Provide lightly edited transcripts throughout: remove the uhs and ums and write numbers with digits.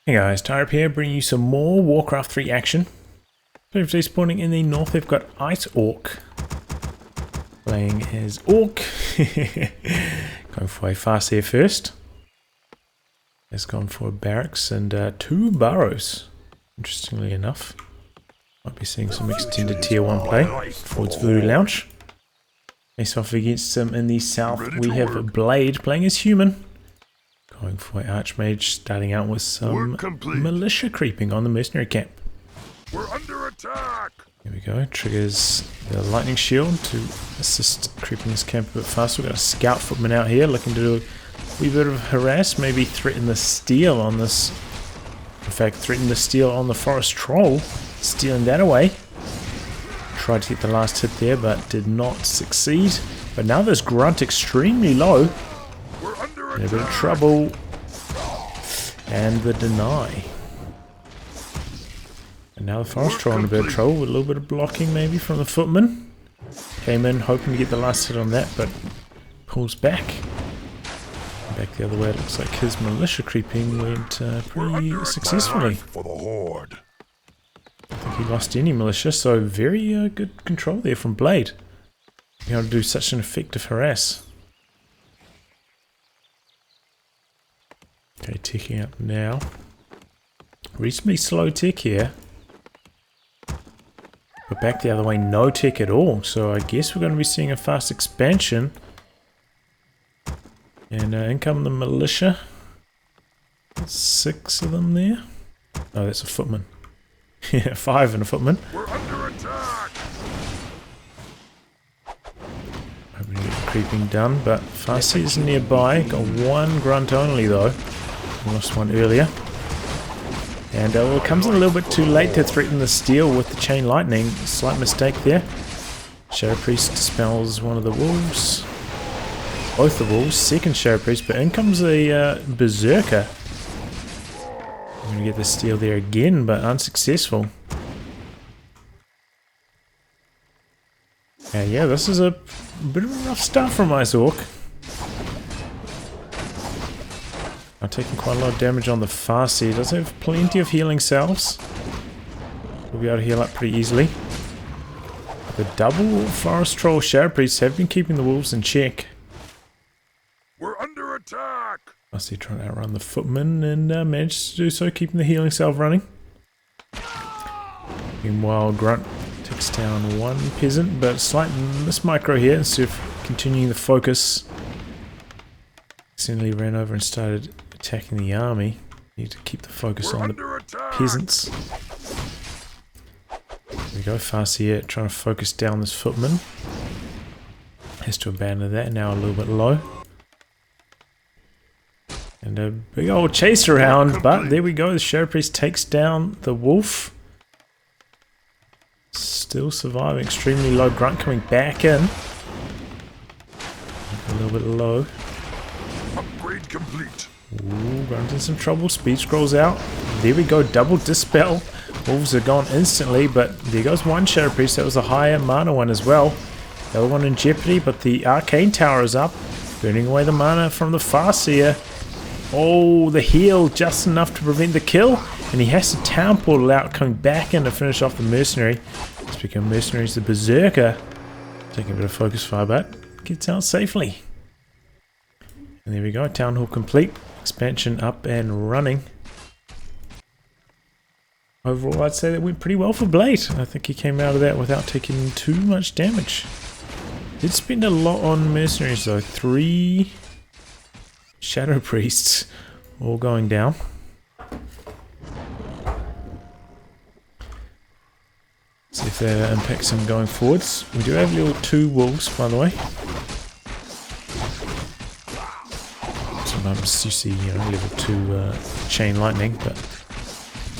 Hey guys, Tyrup here, bringing you some more Warcraft 3 action. Today spawning in the north, they've got Ice Orc. Playing as Orc. Going for a fast here first. Has gone for a barracks and 2 burrows. Interestingly enough. Might be seeing some extended tier 1 play towards Voodoo Lounge. Face off against him in the south, we have Blade playing as human. Going for an Archmage, starting out with some militia creeping on the mercenary camp. We're under attack! Here we go, triggers the lightning shield to assist creeping this camp a bit faster. We've got a scout footman out here looking to do a wee bit of harass, maybe threaten the steel on this. In fact, threaten the steel on the forest troll, stealing that away. Tried to get the last hit there, but did not succeed. But now this grunt extremely low. In a bit of trouble. And the deny. And now the forest troll in a bit of trouble with a little bit of blocking maybe from the footman. Came in hoping to get the last hit on that, but pulls back. Back the other way, it looks like his militia creeping went pretty successfully. For the horde. I think he lost any militia, so very good control there from Blade. Being able to do such an effective harass. Okay, ticking up now. Reasonably slow tick here. But back the other way, no tick at all. So I guess we're going to be seeing a fast expansion. And in come the militia. 6 of them there. Oh, that's a footman. Yeah, 5 and a footman. We're under attack! Hoping to get the creeping done, but Farsi is nearby. Got 1 grunt only though. Lost one earlier. And well, it comes in a little bit too late to threaten the steel with the chain lightning. Slight mistake there. Shadow Priest dispels one of the wolves. Both the wolves. Second Shadow Priest, but in comes a Berserker. I'm going to get the steel there again, but unsuccessful. Yeah, this is a bit of a rough start from Ice Orc. I'm taking quite a lot of damage on the Farsi. He does have plenty of healing cells. We'll be able to heal up pretty easily. The double Forest Troll Shadow Priests have been keeping the wolves in check. We're under attack! Farsi trying to outrun the footman and managed to do so, keeping the healing salve running. Meanwhile, Grunt takes down 1 peasant, but slight mismicro here instead of continuing the focus. Accidentally ran over and started attacking the army. Need to keep the focus on the peasants. There we go, Farsi here trying to focus down this footman. Has to abandon that, now a little bit low. And a big old chase around, but there we go, the Shadow Priest takes down the wolf. Still surviving, extremely low. Grunt coming back in. A little bit low. Upgrade complete. Ooh, Grunt in some trouble. Speed scrolls out. There we go, double dispel. Wolves are gone instantly, but there goes 1 Shadow Priest. That was a higher mana one as well. The other one in jeopardy, but the Arcane Tower is up. Burning away the mana from the Farseer. Oh, the heal just enough to prevent the kill. And he has to town portal out, coming back in to finish off the mercenary. Speaking of mercenaries, the Berserker taking a bit of focus fire, but gets out safely. And there we go, Town Hall complete. Expansion up and running. Overall, I'd say that went pretty well for Blade. I think he came out of that without taking too much damage. Did spend a lot on mercenaries though. 3 Shadow Priests all going down. See if that impacts him going forwards. We do have level 2 wolves, by the way. Sometimes you see, level 2 chain lightning, but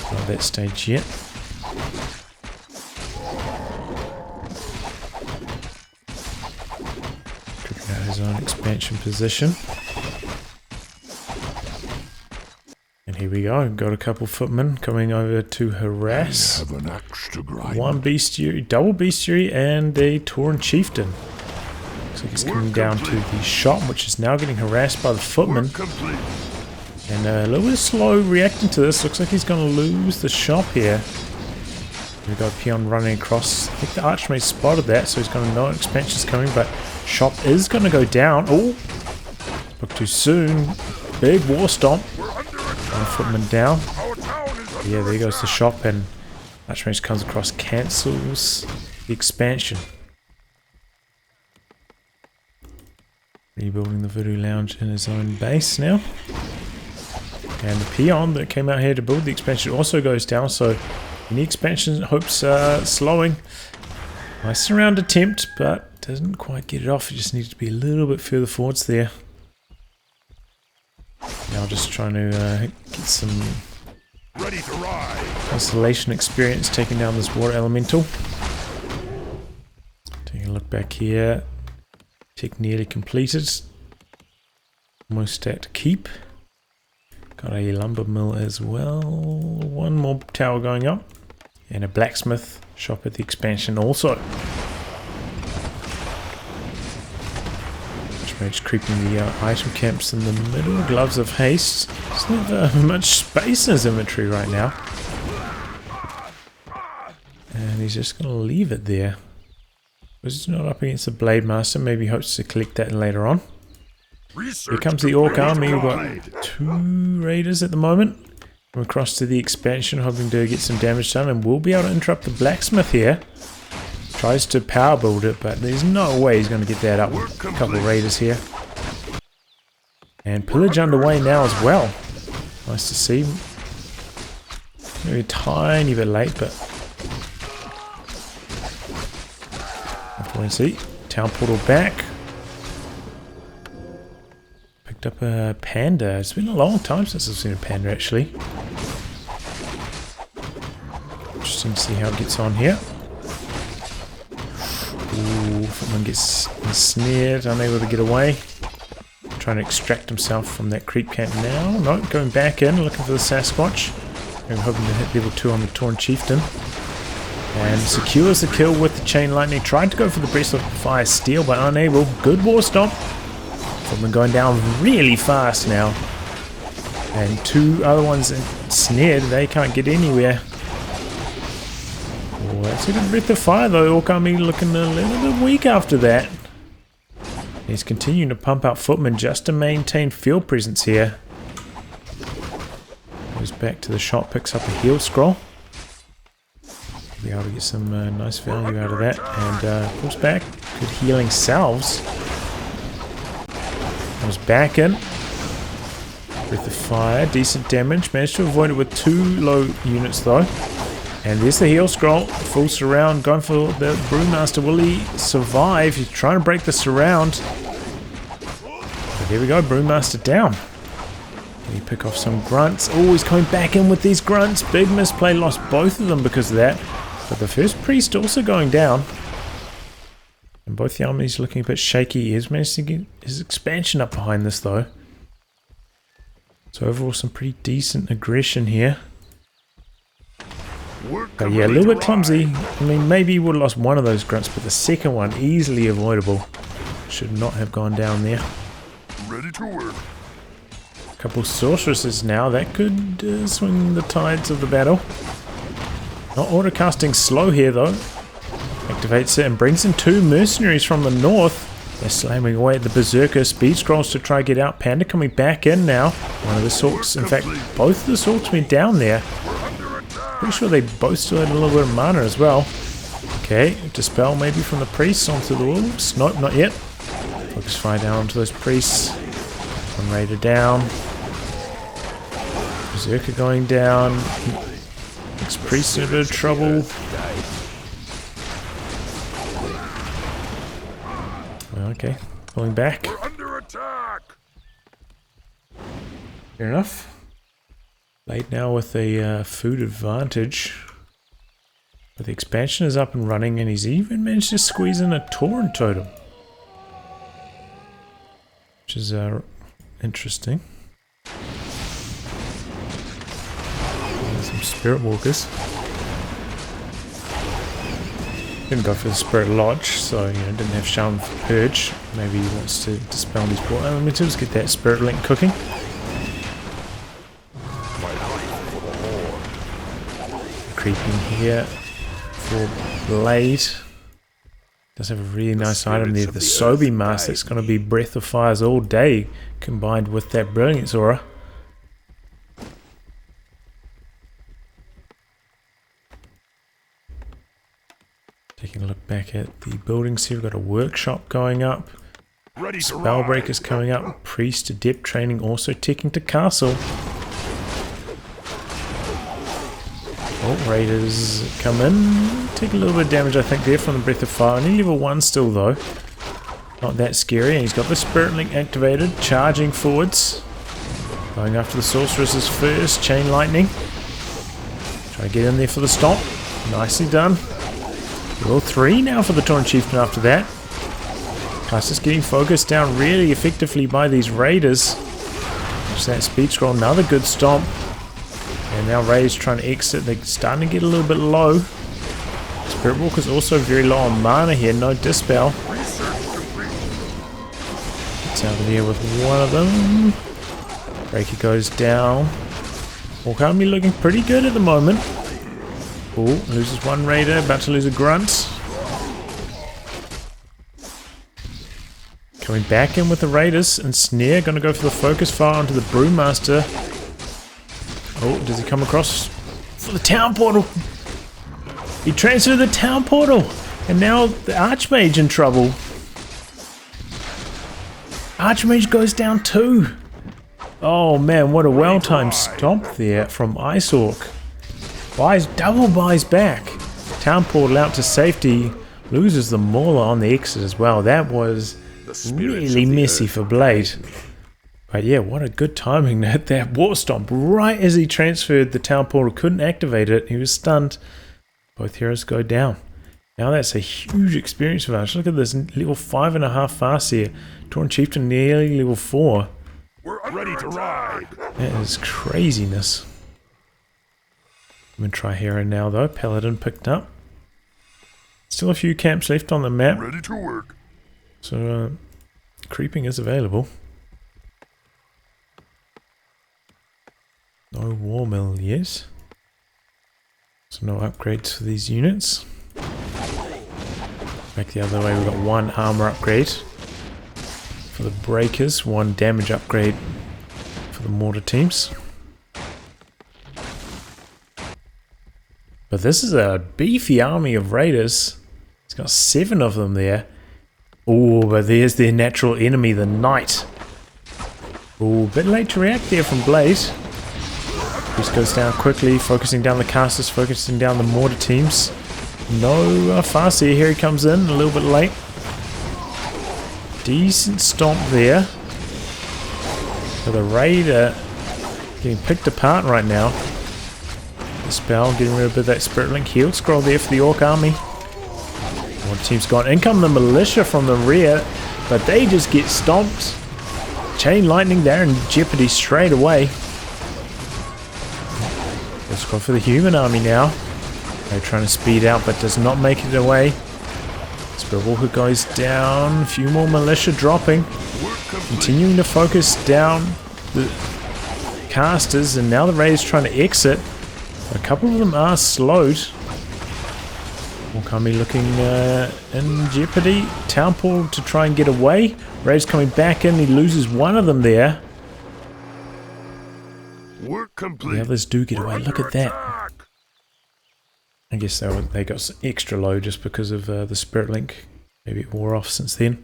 not at that stage yet. Tripping out his own expansion position. And here we go, got a couple footmen coming over to harass. Have an axe to grind. 1 bestiary, double bestiary, and a Tauren chieftain. Looks like he's coming down to the shop, which is now getting harassed by the footmen. And a little bit slow reacting to this. Looks like he's going to lose the shop here. We've got Peon running across. I think the Archmage spotted that, so he's going to know expansion's coming, but shop is going to go down. Oh, spoke too soon. Big war stomp. One footman down. Yeah, there goes the shop, and Archmage comes across, cancels the expansion. Rebuilding the Voodoo Lounge in his own base now. And the Peon that came out here to build the expansion also goes down, so any expansion hopes are slowing. Nice surround attempt, but doesn't quite get it off. It just needs to be a little bit further forwards there. Now just trying to get some Ready to ride. constellation experience taking down this water elemental. Taking a look back here. Tech nearly completed. Almost at keep. Got a lumber mill as well. One more tower going up. And a blacksmith shop at the expansion also. Archmage creeping the item camps in the middle. Gloves of haste. Doesn't have much space in his inventory right now. And he's just going to leave it there. He's not up against the Blade Master. Maybe hopes to collect that later on. Here comes the Orc army. We've got 2 raiders at the moment. Come across to the expansion, hoping to get some damage done, and we'll be able to interrupt the blacksmith here. Tries to power build it, but there's no way he's going to get that up with a couple of raiders here. And pillage underway now as well. Nice to see. Maybe a tiny bit late, but have to see. Town portal back. Picked up a panda. It's been a long time since I've seen a panda actually. Interesting to see how it gets on here. Ooh, someone gets ensnared, unable to get away. Trying to extract himself from that creep camp now. No, going back in, looking for the Sasquatch. I'm hoping to hit level 2 on the Tauren Chieftain. And secures the kill with the Chain Lightning. Tried to go for the Breath of Fire Steel, but unable. Good war stomp. Footman going down really fast now. And 2 other ones ensnared. They can't get anywhere. Oh, that's a good Breath of Fire though. Orc army looking a little bit weak after that. He's continuing to pump out footmen just to maintain field presence here. Goes back to the shop, picks up a heal scroll. Be able to get some nice value out of that. And pulls back. Good healing salves. Comes back in. Breath of Fire, decent damage. Managed to avoid it with 2 low units though. And there's the heal scroll. Full surround. Going for the Brewmaster. Will he survive? He's trying to break the surround. But there we go. Brewmaster down. He pick off some grunts. Oh, he's coming back in with these grunts. Big misplay. Lost both of them because of that. But the first priest also going down. And both the armies looking a bit shaky. He's managed to get his expansion up behind this though. So overall some pretty decent aggression here. But yeah, a little bit clumsy. I mean, maybe he would have lost one of those grunts, but the second one, easily avoidable. Should not have gone down there. Ready to work. A couple sorceresses now. That could swing the tides of the battle. Not autocasting slow here, though. Activates it and brings in 2 mercenaries from the north. They're slamming away at the Berserker. Speed scrolls to try to get out. Panda coming back in now. One of the Sorks, in fact, both of the Sorks went down there. Pretty sure they both still had a little bit of mana as well. Okay, dispel maybe from the priests onto the wolves. Nope, not yet. Focus fire down onto those priests. One raider down. Berserker going down. Next priest in a bit of trouble. Okay, pulling back. We're under attack. Fair enough. Blade now with a food advantage. But the expansion is up and running, and he's even managed to squeeze in a Tauren totem. Which is interesting. Some Spirit Walkers. Didn't go for the Spirit Lodge, so didn't have Shaman for Purge. Maybe he wants to dispel these water elementals, get that Spirit Link cooking. creeping here for Blade. Does have a really nice item there. The Sobe Mask, that's going to be Breath of Fires all day, combined with that Brilliance Aura. Taking a look back at the buildings here, we've got a workshop going up. Spellbreaker's coming up. Priest Adept training also ticking to castle. Oh, Raiders come in. Take a little bit of damage, I think, there from the Breath of Fire. Only level 1 still, though. Not that scary. And he's got the Spirit Link activated. Charging forwards. Going after the Sorceresses first. Chain Lightning. Try to get in there for the stomp. Nicely done. Level 3 now for the Tauren Chieftain after that. Plus just getting focused down really effectively by these Raiders. Just that speed scroll, another good stomp. And now Raiders trying to exit. They're starting to get a little bit low. Spirit Walker's also very low on mana here, no Dispel. Gets over there with one of them. Breaker goes down. Orc Army looking pretty good at the moment. Oh, loses one Raider, about to lose a Grunt. Coming back in with the Raiders, and Snare going to go for the focus fire onto the Brewmaster. Oh, does he come across for the town portal? He transferred the town portal, and now the Archmage in trouble. Archmage goes down too. Oh man, what a well-timed stomp there from Ice Orc. Double buys back. Town portal out to safety, loses the Mauler on the exit as well. That was really messy for Blade. But yeah, what a good timing to hit that War Stomp right as he transferred the town portal. Couldn't activate it. He was stunned. Both heroes go down. Now that's a huge experience advantage. Look at this, level 5.5 fast here. Tauren Chieftain nearly level 4. We're ready to ride. That is craziness. I'm going to try hero now though. Paladin picked up. Still a few camps left on the map. Ready to work. So creeping is available. No war mill, yes. So no upgrades for these units. Back the other way, we've got one armor upgrade for the breakers, one damage upgrade for the mortar teams. But this is a beefy army of raiders. It's got 7 of them there. Oh, but there's their natural enemy, the knight. Oh, bit late to react there from Blaze. Just goes down quickly, focusing down the casters, focusing down the mortar teams. No fast here. Here he comes in, a little bit late. Decent stomp there. So the raider getting picked apart right now. The spell, getting rid of a bit of that Spirit Link heal scroll there for the Orc army. Mortar team's gone. In come the militia from the rear, but they just get stomped. Chain Lightning there in jeopardy straight away. Let's go for the human army now. They're trying to speed out, but does not make it away. Spirit Walker goes down. A few more militia dropping. Continuing to focus down the casters, and now the raiders trying to exit. A couple of them are slowed. Orc looking in jeopardy. Town portal to try and get away. Raiders coming back in. He loses one of them there. Work complete. The others do get away. Look at that. I guess they got extra low just because of the Spirit Link. Maybe it wore off since then.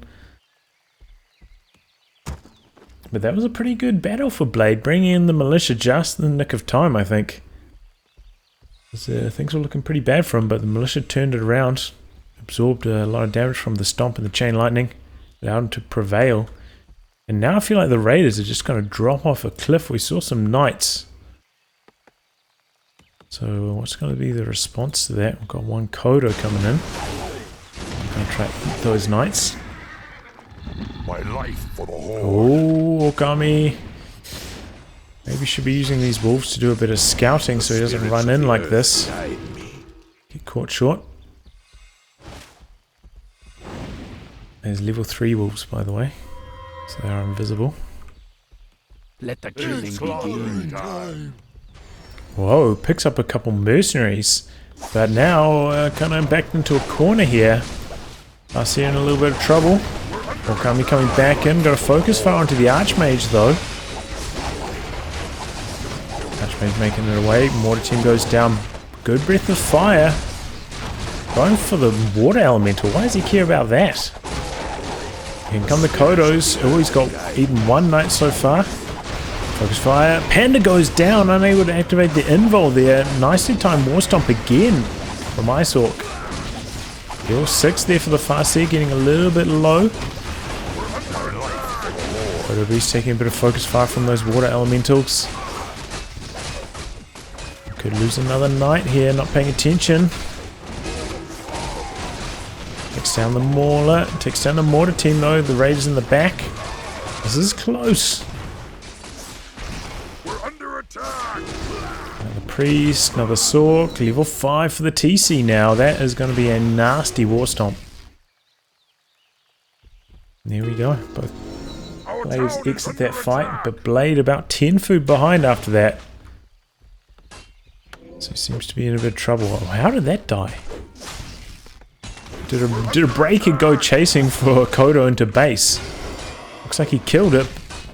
But that was a pretty good battle for Blade, bringing in the militia just in the nick of time, I think. Things were looking pretty bad for him, but the militia turned it around, absorbed a lot of damage from the stomp and the chain lightning, allowed him to prevail. And now I feel like the raiders are just going to drop off a cliff. We saw some knights. So what's going to be the response to that? We've got one Kodo coming in. I'm going to try to eat those knights. My life for the whole. Oh, Orc army. Maybe should be using these wolves to do a bit of scouting so he doesn't run in like this. Get caught short. There's level 3 wolves, by the way. So they are invisible. Let the killing begin. Whoa, picks up a couple mercenaries. But now, kind of backed into a corner here. I see in a little bit of trouble. Wakami coming back in. Got a focus fire onto the Archmage though. Archmage making it away. Mortar team goes down. Good breath of fire. Going for the water elemental. Why does he care about that? Here come the Kodos. Oh, he's got even one knight so far. Focus fire. Panda goes down. Unable to activate the invul there. Nicely timed war stomp again from Ice Orc. Heal 6 there for the Farseer, getting a little bit low. Kodo Beast taking a bit of focus fire from those water elementals. Could lose another knight here, not paying attention. Takes down the Mauler. Takes down the mortar team though. The Raiders in the back. This is close. We're under attack. Another Priest, another Sork. Level 5 for the TC now. That is going to be a nasty war stomp. There we go. Both Blades exit that fight, but Blade about 10 food behind after that. So he seems to be in a bit of trouble. Oh, how did that die? Did a breaker go chasing for Kodo into base? Looks like he killed it,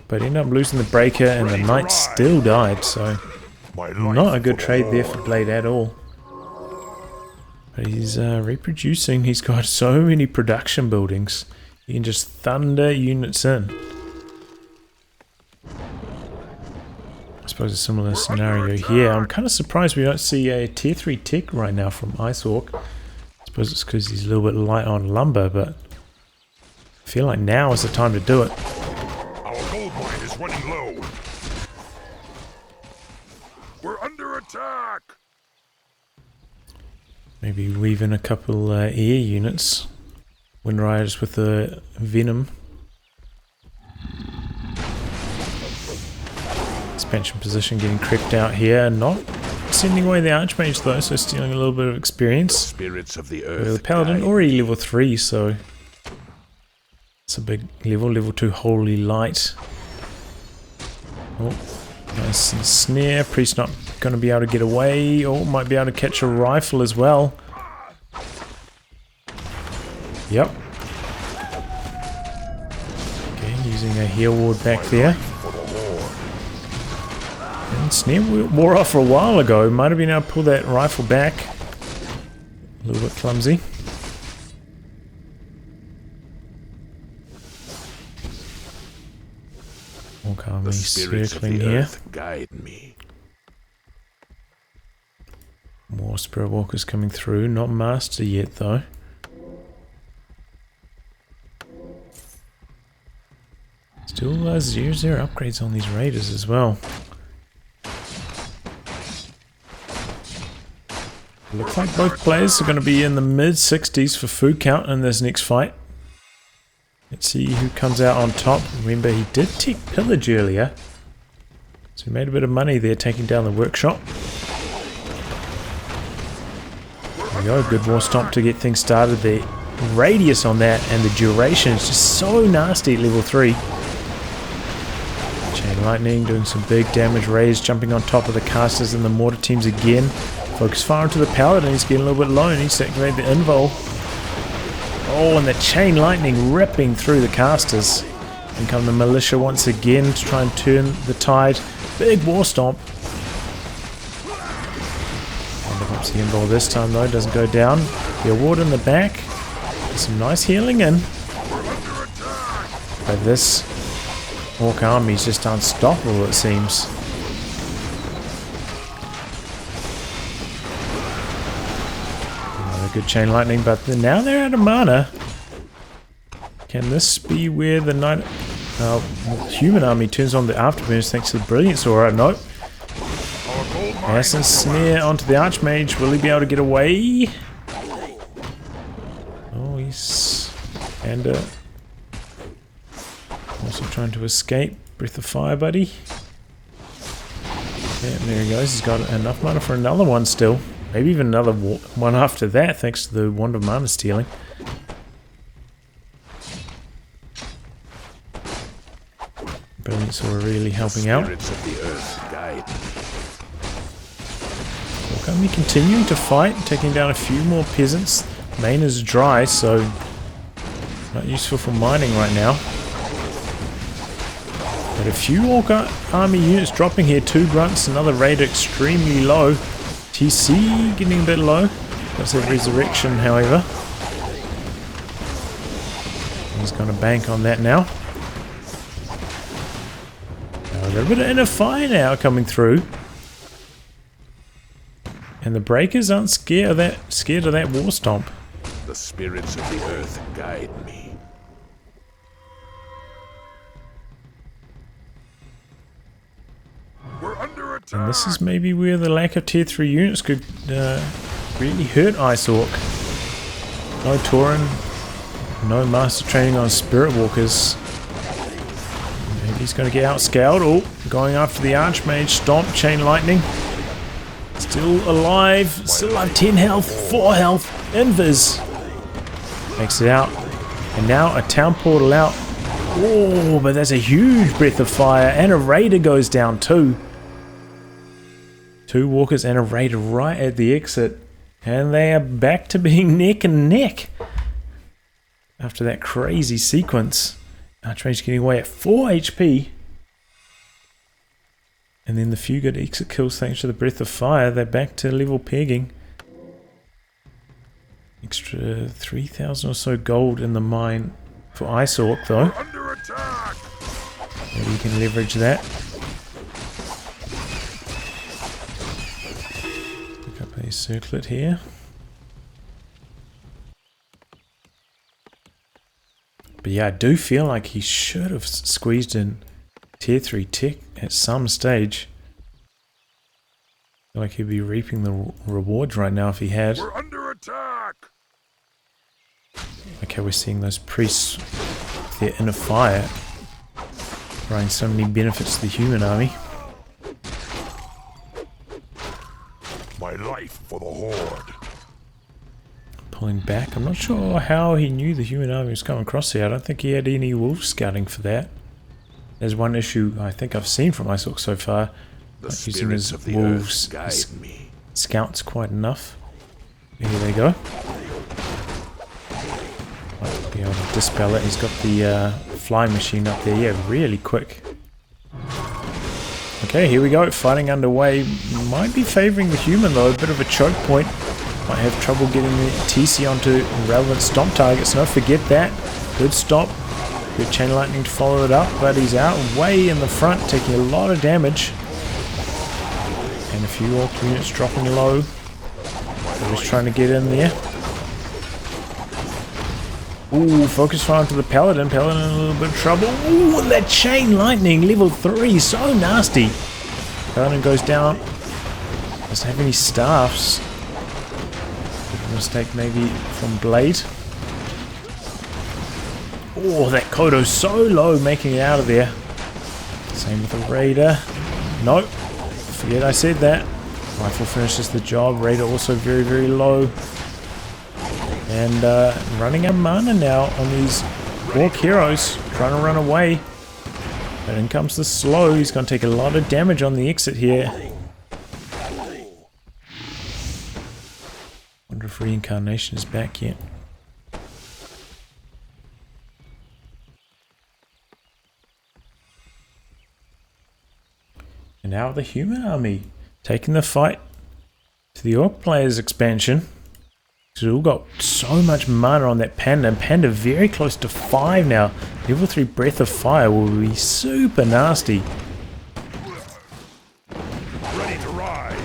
but ended up losing the breaker and the knight still died, so not a good trade there for Blade at all. But he's reproducing. He's got so many production buildings. He can just thunder units in. I suppose a similar scenario here. I'm kind of surprised we don't see a tier 3 tick right now from Ice Orc. I suppose it's because he's a little bit light on lumber, but I feel like now is the time to do it. Our gold mine is running low. We're under attack. Maybe weave in a couple air units. Wind Riders with the Venom. Expansion position getting crept out here. Not sending away the Archmage though, so stealing a little bit of experience. Spirits of the earth. The Paladin already level 3, so it's a big level. Level 2 Holy Light. Oh, nice and snare. Priest not going to be able to get away. Oh, might be able to catch a rifle as well. Yep. Okay, using a heal ward back there. And snare wore off for a while ago. Might have been able to pull that rifle back. A little bit clumsy. Wakami circling here. Guide me. More Spirit Walkers coming through. Not Master yet though. Still 0-0 upgrades on these Raiders as well. Looks like both players are going to be in the mid-60s for food count in this next fight. Let's see who comes out on top. Remember, he did take Pillage earlier. So he made a bit of money there taking down the workshop. There we go, good war stomp to get things started. The radius on that and the duration is just so nasty at level 3. Chain Lightning doing some big damage. Rays jumping on top of the casters and the mortar teams again. Focus fire into the Paladin. He's getting a little bit low and needs to activate the invul. Oh, and the Chain Lightning ripping through the casters. And come the Militia once again to try and turn the tide. Big war stomp. And perhaps the invul this time though doesn't go down. The award in the back. Some nice healing in. But this Orc army is just unstoppable, it seems. Another good Chain Lightning, but now they're out of mana. Can this be where the human army turns on the afterburners thanks to the Brilliance Aura? Nope. Acid Snare onto the Archmage. Will he be able to get away? Oh, he's... and also trying to escape. Breath of Fire, buddy. Yeah, there he goes. He's got enough mana for another one still. Maybe even another one after that, thanks to the Wand of Mana stealing. Brilliant, so we're really helping out. Spirits of the earth guide Orc army continuing to fight, taking down a few more peasants. Main is dry, so not useful for mining right now. But a few Orc army units dropping here. 2 grunts, another raider extremely low. TC getting a bit low. That's a resurrection, however. He's going to bank on that now. A little bit of inner fire now coming through. And the breakers aren't scared of that war stomp. The spirits of the earth guide me. We're under attack. And this is maybe where the lack of tier 3 units could really hurt Ice Orc. No Tauren, no master training on Spirit Walkers. Maybe he's going to get outscaled. Oh, going after the Archmage. Stomp, Chain Lightning. Still alive. Still alive. 10 health, 4 health. Invis. Makes it out. And now a Town Portal out. Oh, but that's a huge Breath of Fire. And a Raider goes down too. 2 Walkers and a Raider right at the exit. And they are back to being neck and neck. After that crazy sequence. Archmage getting away at 4 HP. And then the few good exit kills thanks to the Breath of Fire. They're back to level pegging. Extra 3,000 or so gold in the mine for Ice Orc though. Under attack. Maybe you can leverage that. Pick up a circlet here. But yeah, I do feel like he should have squeezed in tier 3 tech at some stage. I feel like he'd be reaping the rewards right now if he had. We're under attack. Okay, we're seeing those priests with their inner fire providing so many benefits to the human army. My life for the Horde. Pulling back. I'm not sure how he knew the human army was coming across here. I don't think he had any wolf scouting for that. There's one issue I think I've seen from Ice Orc so far. Not using his wolves scouts quite enough. Here they go. Might be able to dispel it. He's got the flying machine up there. Yeah, really quick. Okay, here we go. Fighting underway. Might be favouring the human though. A bit of a choke point. Might have trouble getting the TC onto relevant stomp targets. No, forget that. Good stop. Good chain lightning to follow it up. But he's out way in the front, taking a lot of damage. And a few Orc units dropping low. They're just trying to get in there. Ooh, focus fire onto the Paladin. Paladin in a little bit of trouble. Ooh, that chain lightning, level 3, so nasty. Paladin goes down. Doesn't have any staffs. Mistake maybe from Blade. Oh, that Kodo's so low, making it out of there. Same with the Raider. Nope. Forget I said that. Rifle finishes the job. Raider also very, very low. And running out of mana now on these Orc heroes. Trying to run away. But in comes the slow. He's going to take a lot of damage on the exit here. Wonder if reincarnation is back yet. And now the human army taking the fight to the Orc players expansion. We've all got so much mana on that Panda, and Panda very close to 5 now. Level 3 Breath of Fire will be super nasty. Ready to ride.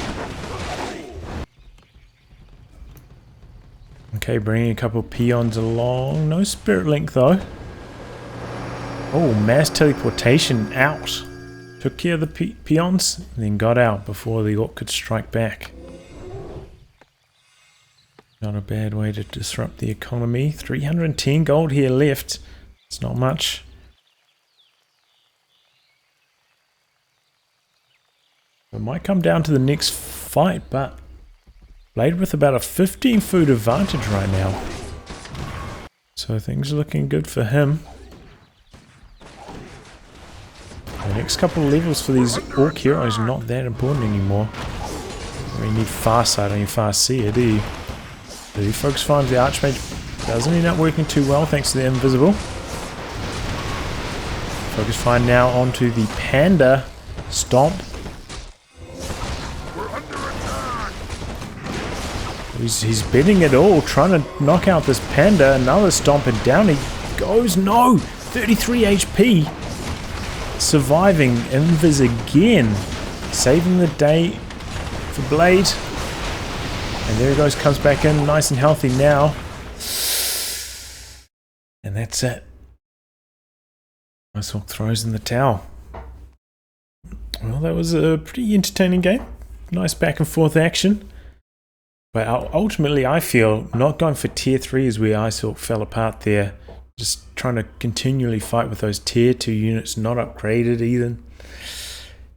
Okay, bringing a couple of peons along. No Spirit Link though. Oh, mass teleportation out. Took care of the peons, and then got out before the Orc could strike back. Not a bad way to disrupt the economy. 310 gold here left. It's not much. It might come down to the next fight, but Blade with about a 15 food advantage right now. So things are looking good for him. The next couple of levels for these Orc heroes are not that important anymore. You need fast sight on your fast seer, do you? The focus finds the Archmage doesn't end up working too well thanks to the invisible. Focus find now onto the Panda Stomp. We're under attack. He's betting it all, trying to knock out this Panda. Another Stomp and down he goes. No! 33 HP. Surviving Invis again. Saving the day for Blade. And there he goes, comes back in nice and healthy now. And that's it. Icehawk throws in the towel. Well, that was a pretty entertaining game. Nice back and forth action. But ultimately, I feel not going for tier 3 is where Icehawk fell apart there. Just trying to continually fight with those tier 2 units, not upgraded either.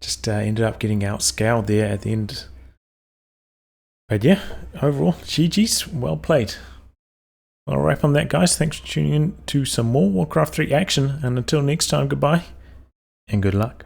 Just ended up getting outscaled there at the end. But yeah, overall, GG's, well played. I'll wrap on that, guys. Thanks for tuning in to some more Warcraft 3 action. And until next time, goodbye and good luck.